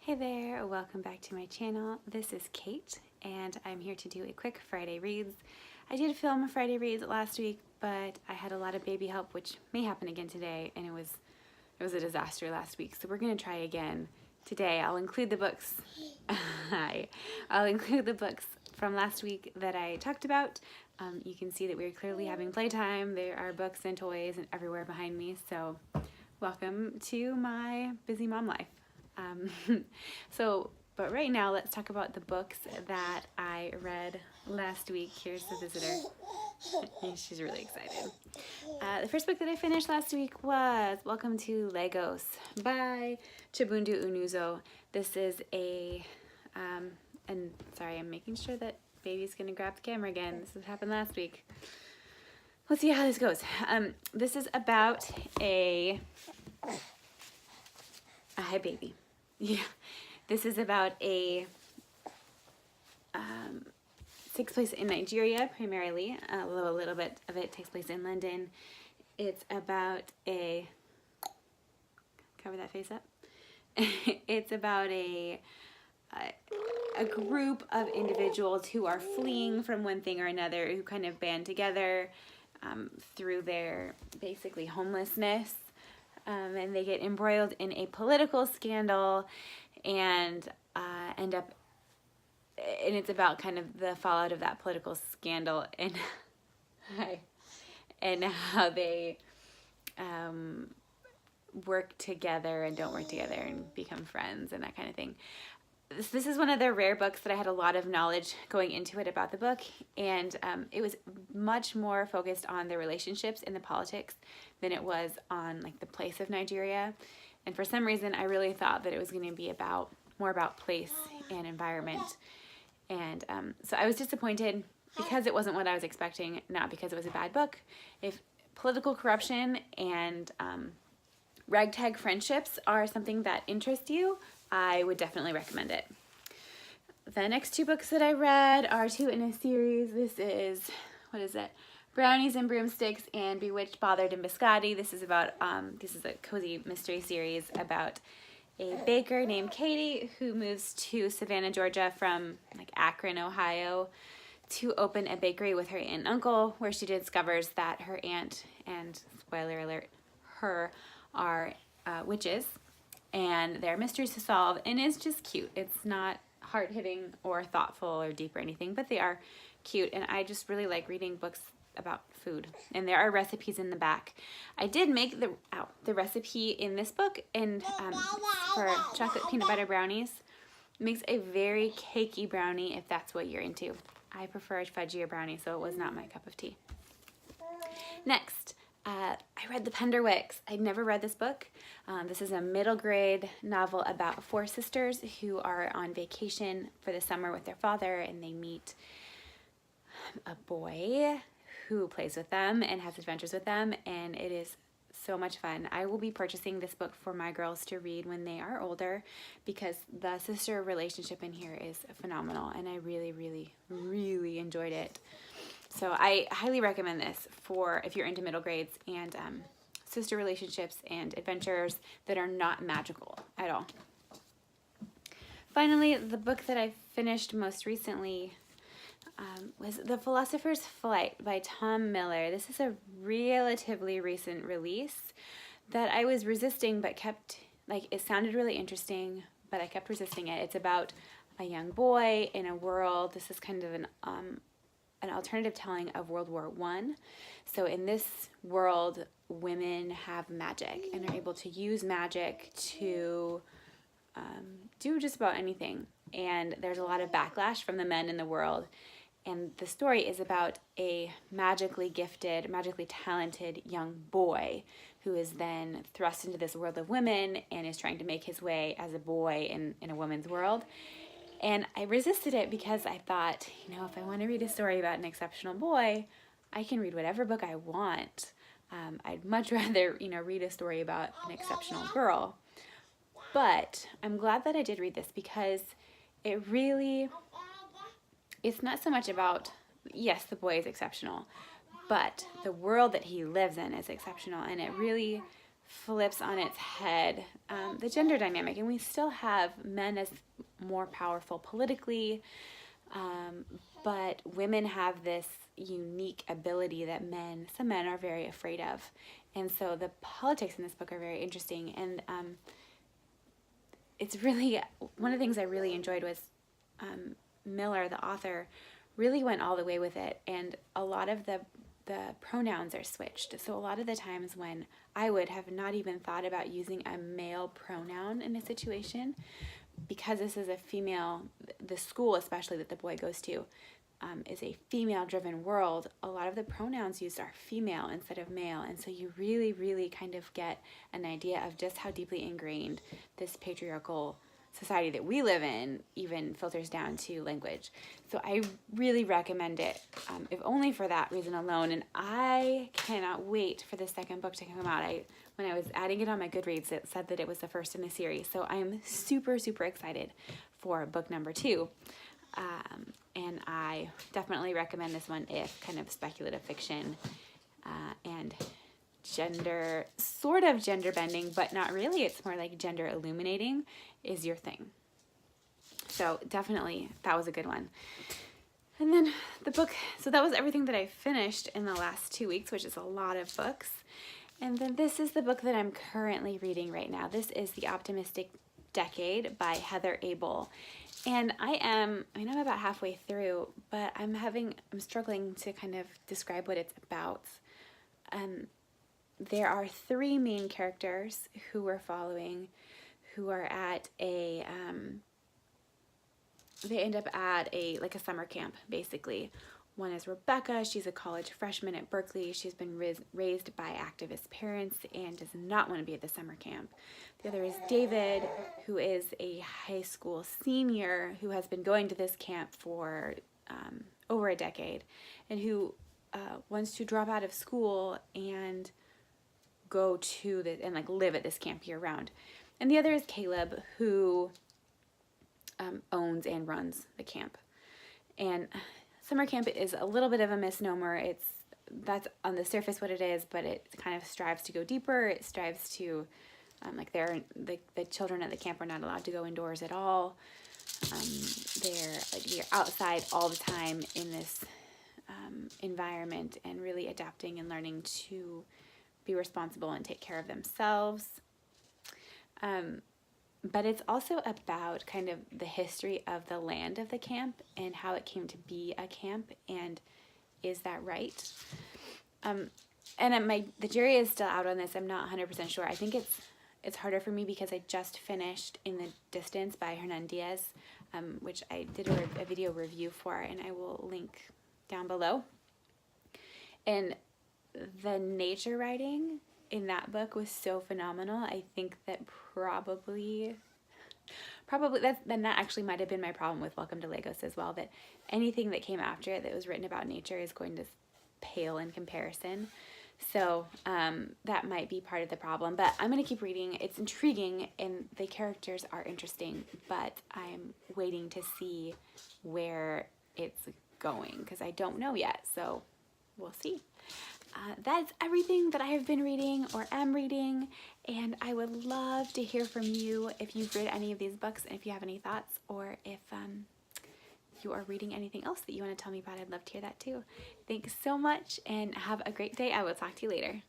Hey there, welcome back to my channel. This is Kate and I'm here to do a quick Friday Reads. I did film a Friday Reads last week, but I had a lot of baby help, which may happen again today, and it was a disaster last week, so we're gonna try again today. I'll include the books. Hi. I'll include the books from last week that I talked about. You can see that we're clearly having playtime. There are books and toys and everywhere behind me, so welcome to my busy mom life. But right now let's talk about the books that I read last week. Here's the visitor. She's really excited. The first book that I finished last week was Welcome to Lagos by Chibundu Onuzo. This is and sorry, I'm making sure that baby's gonna grab the camera again. This has happened last week. Let's see how this goes. This is about hi baby. Yeah, this is about takes place in Nigeria primarily, although a little bit of it takes place in London. It's about cover that face up. It's about a group of individuals who are fleeing from one thing or another, who kind of band together through their basically homelessness. And they get embroiled in a political scandal and end up, and it's about kind of the fallout of that political scandal and and how they work together and don't work together and become friends and that kind of thing. This is one of the rare books that I had a lot of knowledge going into it about the book, and it was much more focused on the relationships and the politics than it was on like the place of Nigeria. And for some reason I really thought that it was going to be more about place and environment, and so I was disappointed because it wasn't what I was expecting, not because it was a bad book. If political corruption and ragtag friendships are something that interests you, I would definitely recommend it. The next two books that I read are two in a series. This is, what is it? Brownies and Broomsticks and Bewitched, Bothered, and Biscotti. This is about, this is a cozy mystery series about a baker named Katie who moves to Savannah, Georgia from like Akron, Ohio to open a bakery with her aunt and uncle, where she discovers that her aunt and, spoiler alert, her are witches. And there are mysteries to solve, and it's just cute. It's not hard-hitting or thoughtful or deep or anything, but they are cute, and I just really like reading books about food. And there are recipes in the back. I did make the recipe in this book, and for chocolate peanut butter brownies. It makes a very cakey brownie if that's what you're into. I prefer a fudgier brownie, so it was not my cup of tea. Next, I read The Penderwicks. I'd never read this book. This is a middle grade novel about four sisters who are on vacation for the summer with their father, and they meet a boy who plays with them and has adventures with them, and it is so much fun. I will be purchasing this book for my girls to read when they are older, because the sister relationship in here is phenomenal, and I really, really, really enjoyed it. So I highly recommend this for if you're into middle grades and sister relationships and adventures that are not magical at all. Finally, the book that I finished most recently was The Philosopher's Flight by Tom Miller. This is a relatively recent release that I was resisting, but kept, like, it sounded really interesting, but I kept resisting it. It's about a young boy in a world. This is kind of an alternative telling of World War I. So in this world, women have magic and are able to use magic to do just about anything. And there's a lot of backlash from the men in the world. And the story is about a magically gifted, magically talented young boy who is then thrust into this world of women and is trying to make his way as a boy in a woman's world. And I resisted it because I thought, you know, if I want to read a story about an exceptional boy, I can read whatever book I want. I'd much rather, you know, read a story about an exceptional girl. But I'm glad that I did read this, because it really, it's not so much about, yes, the boy is exceptional, but the world that he lives in is exceptional. And it really flips on its head the gender dynamic, and we still have men as more powerful politically, but women have this unique ability that some men are very afraid of. And so the politics in this book are very interesting. And it's really, one of the things I really enjoyed was Miller, the author, really went all the way with it. And a lot of the pronouns are switched. So a lot of the times when I would have not even thought about using a male pronoun in a situation, because this is a female, the school especially that the boy goes to is a female-driven world, a lot of the pronouns used are female instead of male. And so you really, really kind of get an idea of just how deeply ingrained this patriarchal society that we live in even filters down to language. So I really recommend it, if only for that reason alone. And I cannot wait for the second book to come out. When I was adding it on my Goodreads, it said that it was the first in the series. So I'm super, super excited for book number 2. And I definitely recommend this one if kind of speculative fiction and sort of gender bending, but not really. It's more like gender illuminating is your thing. So definitely that was a good one. And then the book, so that was everything that I finished in the last 2 weeks, which is a lot of books. And then this is the book that I'm currently reading right now. This is The Optimistic Decade by Heather Abel. And I'm about halfway through, but I'm struggling to kind of describe what it's about. There are 3 main characters who we're following who are at they end up at a summer camp, basically. One is Rebecca. She's a college freshman at Berkeley. She's been raised by activist parents and does not want to be at the summer camp. The other is David, who is a high school senior who has been going to this camp for over a decade and who wants to drop out of school and go to live at this camp year round. And the other is Caleb, who owns and runs the camp. And summer camp is a little bit of a misnomer. That's on the surface what it is, but it kind of strives to go deeper. It strives to, the children at the camp are not allowed to go indoors at all. They're outside all the time in this environment and really adapting and learning to be responsible and take care of themselves. But it's also about kind of the history of the land of the camp and how it came to be a camp, and is that right? And the jury is still out on this. I'm not 100% sure. I think it's harder for me because I just finished In the Distance by Hernan Diaz, which I did a video review for, and I will link down below. And the nature writing in that book was so phenomenal. I think that probably that actually might have been my problem with Welcome to Lagos as well, that anything that came after it that was written about nature is going to pale in comparison. So that might be part of the problem, but I'm going to keep reading. It's intriguing and the characters are interesting, but I'm waiting to see where it's going because I don't know yet. So we'll see. That's everything that I have been reading or am reading, and I would love to hear from you if you've read any of these books and if you have any thoughts, or if you are reading anything else that you want to tell me about. I'd love to hear that too. Thanks so much and have a great day. I will talk to you later.